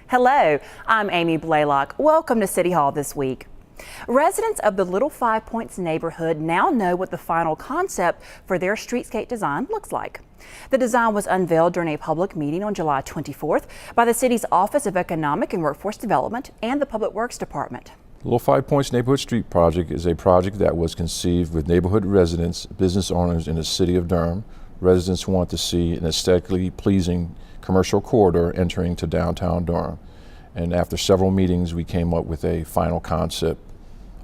Hello, I'm Amy Blalock. Welcome to City Hall this week. Residents of the Little Five Points neighborhood now know what the final concept for their streetscape design looks like. The design was unveiled during a public meeting on July 24th by the city's Office of Economic and Workforce Development and the Public Works Department. The Little Five Points Neighborhood Street Project is a project that was conceived with neighborhood residents, business owners in the city of Durham. Residents want to see an aesthetically pleasing commercial corridor entering to downtown Durham. And after several meetings, we came up with a final concept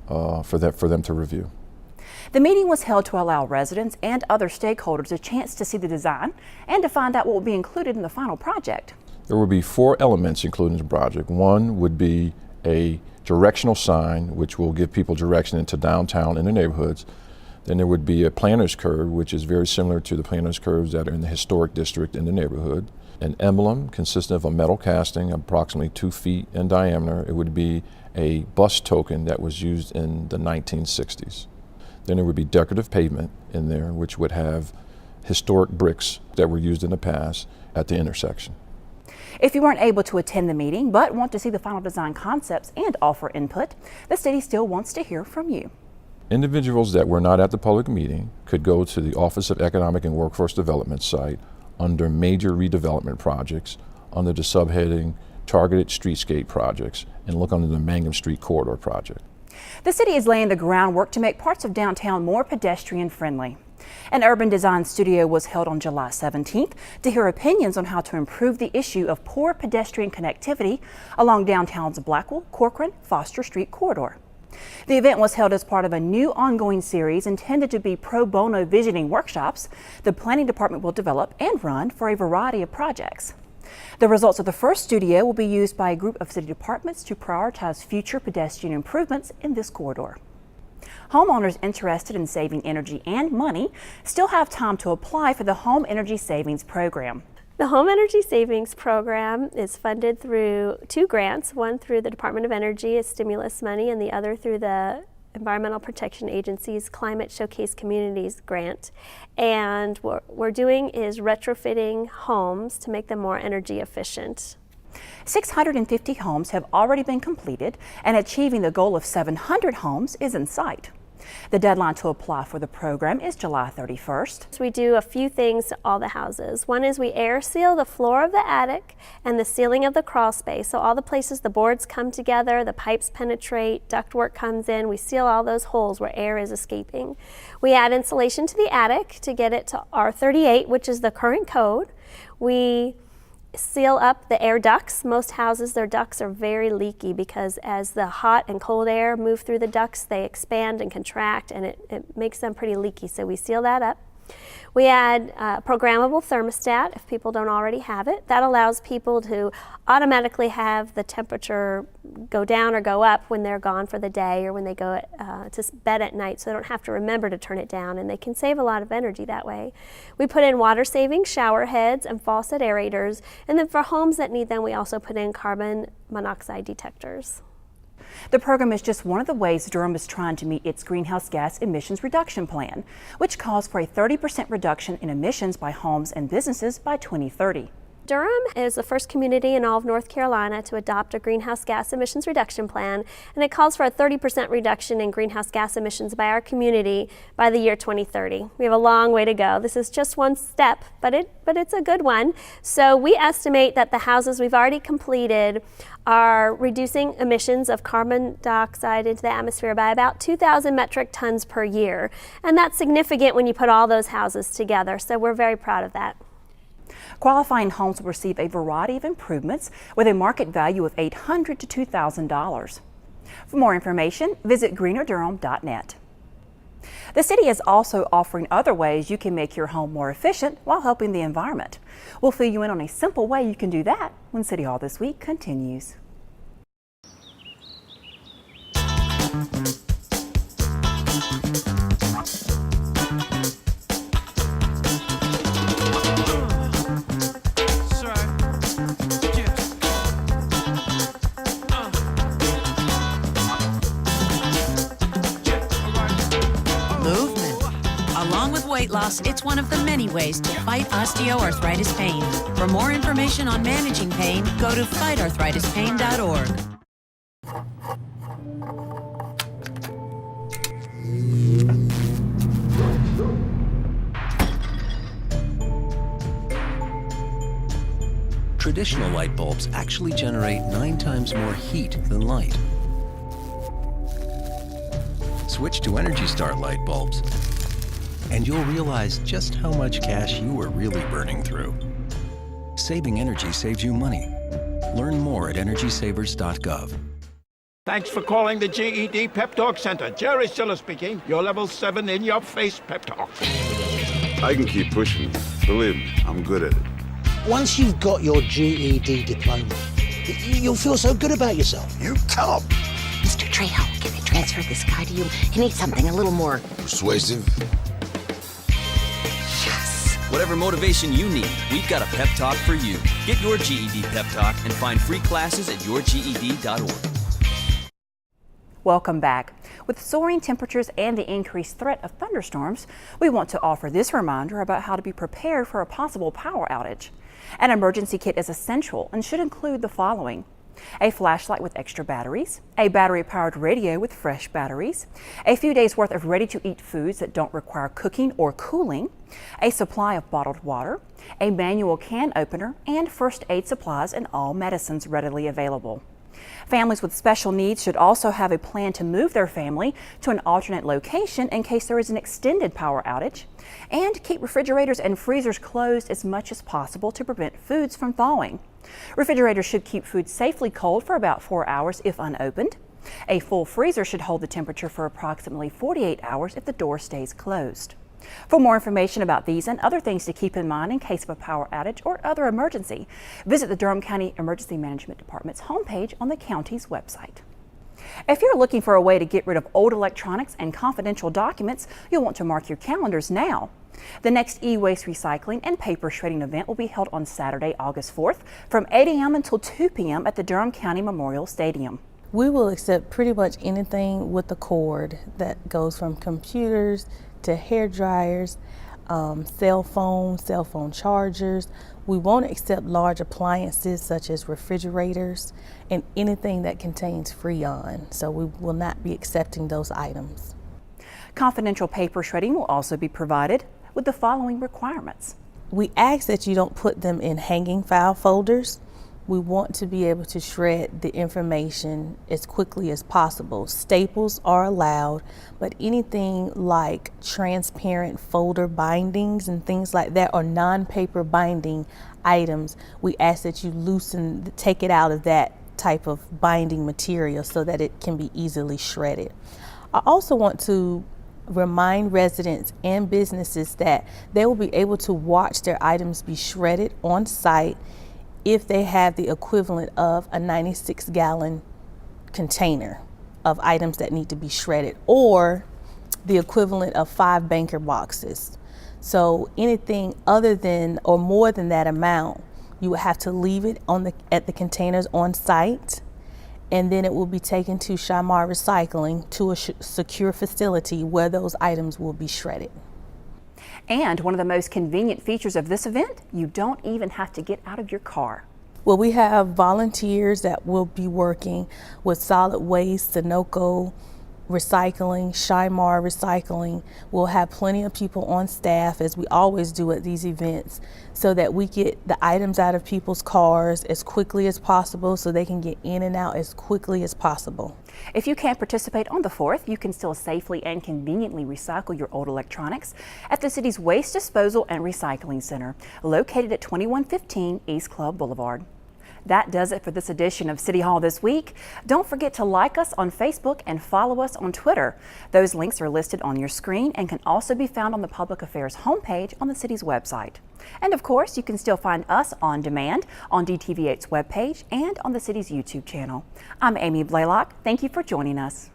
for them to review. The meeting was held to allow residents and other stakeholders a chance to see the design and to find out what will be included in the final project. There will be 4 elements included in the project. One would be a directional sign, which will give people direction into downtown in the neighborhoods. Then there would be a planter's curve, which is very similar to the planter's curves that are in the historic district in the neighborhood. An emblem consisting of a metal casting approximately 2 feet in diameter. It would be a bus token that was used in the 1960s. Then there would be decorative pavement in there, which would have historic bricks that were used in the past at the intersection. If you weren't able to attend the meeting but want to see the final design concepts and offer input, the city still wants to hear from you. Individuals that were not at the public meeting could go to the Office of Economic and Workforce Development site under major redevelopment projects under the subheading Targeted Streetscape Projects and look under the Mangum Street Corridor Project. The city is laying the groundwork to make parts of downtown more pedestrian friendly. An urban design studio was held on July 17th to hear opinions on how to improve the issue of poor pedestrian connectivity along downtown's Blackwell-Corcoran-Foster Street corridor. The event was held as part of a new ongoing series intended to be pro bono visioning workshops the planning department will develop and run for a variety of projects. The results of the first studio will be used by a group of city departments to prioritize future pedestrian improvements in this corridor. Homeowners interested in saving energy and money still have time to apply for the Home Energy Savings Program. The Home Energy Savings Program is funded through 2 grants, one through the Department of Energy as stimulus money and the other through the Environmental Protection Agency's Climate Showcase Communities grant. And what we're doing is retrofitting homes to make them more energy efficient. 650 homes have already been completed, and achieving the goal of 700 homes is in sight. The deadline to apply for the program is July 31st. So we do a few things to all the houses. One is we air seal the floor of the attic and the ceiling of the crawl space. So all the places the boards come together, the pipes penetrate, ductwork comes in, we seal all those holes where air is escaping. We add insulation to the attic to get it to R38, which is the current code. We seal up the air ducts. Most houses, their ducts are very leaky because as the hot and cold air move through the ducts, they expand and contract, and it makes them pretty leaky, so we seal that up. We add a programmable thermostat if people don't already have it. That allows people to automatically have the temperature go down or go up when they're gone for the day or when they go to bed at night, so they don't have to remember to turn it down, and they can save a lot of energy that way. We put in water-saving shower heads and faucet aerators, and then for homes that need them, we also put in carbon monoxide detectors. The program is just one of the ways Durham is trying to meet its greenhouse gas emissions reduction plan, which calls for a 30% reduction in emissions by homes and businesses by 2030. Durham is the first community in all of North Carolina to adopt a greenhouse gas emissions reduction plan, and it calls for a 30% reduction in greenhouse gas emissions by our community by the year 2030. We have a long way to go. This is just one step, but it's a good one. So we estimate that the houses we've already completed are reducing emissions of carbon dioxide into the atmosphere by about 2,000 metric tons per year, and that's significant when you put all those houses together, so we're very proud of that. Qualifying homes will receive a variety of improvements with a market value of $800 to $2,000. For more information, visit greenerdurham.net. The city is also offering other ways you can make your home more efficient while helping the environment. We'll fill you in on a simple way you can do that when City Hall This Week continues. Weight loss Plus, it's one of the many ways to fight osteoarthritis pain. For more information on managing pain, go to fightarthritispain.org. Traditional light bulbs actually generate 9 times more heat than light. Switch to Energy Star light bulbs, and you'll realize just how much cash you are really burning through. Saving energy saves you money. Learn more at energysavers.gov. Thanks for calling the GED Pep Talk Center. Jerry Siller speaking. Your level 7 in-your-face pep talk. I can keep pushing. Believe me, I'm good at it. Once you've got your GED diploma, you'll feel so good about yourself. You tell him. Mr. Trejo, can I transfer this guy to you? He needs something a little more Persuasive. Yes. Whatever motivation you need, we've got a pep talk for you. Get your GED pep talk and find free classes at yourged.org. Welcome back. With soaring temperatures and the increased threat of thunderstorms, we want to offer this reminder about how to be prepared for a possible power outage. An emergency kit is essential and should include the following: a flashlight with extra batteries, a battery-powered radio with fresh batteries, a few days worth of ready-to-eat foods that don't require cooking or cooling, a supply of bottled water, a manual can opener, and first aid supplies and all medicines readily available. Families with special needs should also have a plan to move their family to an alternate location in case there is an extended power outage, and keep refrigerators and freezers closed as much as possible to prevent foods from thawing. Refrigerators should keep food safely cold for about 4 hours if unopened. A full freezer should hold the temperature for approximately 48 hours if the door stays closed. For more information about these and other things to keep in mind in case of a power outage or other emergency, visit the Durham County Emergency Management Department's homepage on the county's website. If you're looking for a way to get rid of old electronics and confidential documents, you'll want to mark your calendars now. The next EWaste Recycling and paper shredding event will be held on Saturday, August 4th from 8 a.m. until 2 p.m. at the Durham County Memorial Stadium. We will accept pretty much anything with a cord that goes from computers to hair dryers, cell phone chargers. We won't accept large appliances such as refrigerators and anything that contains Freon, so we will not be accepting those items. Confidential paper shredding will also be provided with the following requirements. We ask that you don't put them in hanging file folders. We want to be able to shred the information as quickly as possible. Staples are allowed, but anything like transparent folder bindings and things like that, or non-paper binding items, we ask that you take it out of that type of binding material so that it can be easily shredded. I also want to remind residents and businesses that they will be able to watch their items be shredded on site if they have the equivalent of a 96-gallon container of items that need to be shredded, or the equivalent of 5 banker boxes. So anything other than or more than that amount, you would have to leave it at the containers on site, and then it will be taken to Shamar Recycling to a secure facility where those items will be shredded. And one of the most convenient features of this event, you don't even have to get out of your car. Well, we have volunteers that will be working with solid waste, Sunoco Recycling, Shamar Recycling. We'll have plenty of people on staff, as we always do at these events, so that we get the items out of people's cars as quickly as possible so they can get in and out as quickly as possible. If you can't participate on the 4th, you can still safely and conveniently recycle your old electronics at the city's Waste Disposal and Recycling Center, located at 2115 East Club Boulevard. That does it for this edition of City Hall This Week. Don't forget to like us on Facebook and follow us on Twitter. Those links are listed on your screen and can also be found on the Public Affairs homepage on the city's website. And of course, you can still find us on demand on DTV8's webpage and on the city's YouTube channel. I'm Amy Blalock. Thank you for joining us.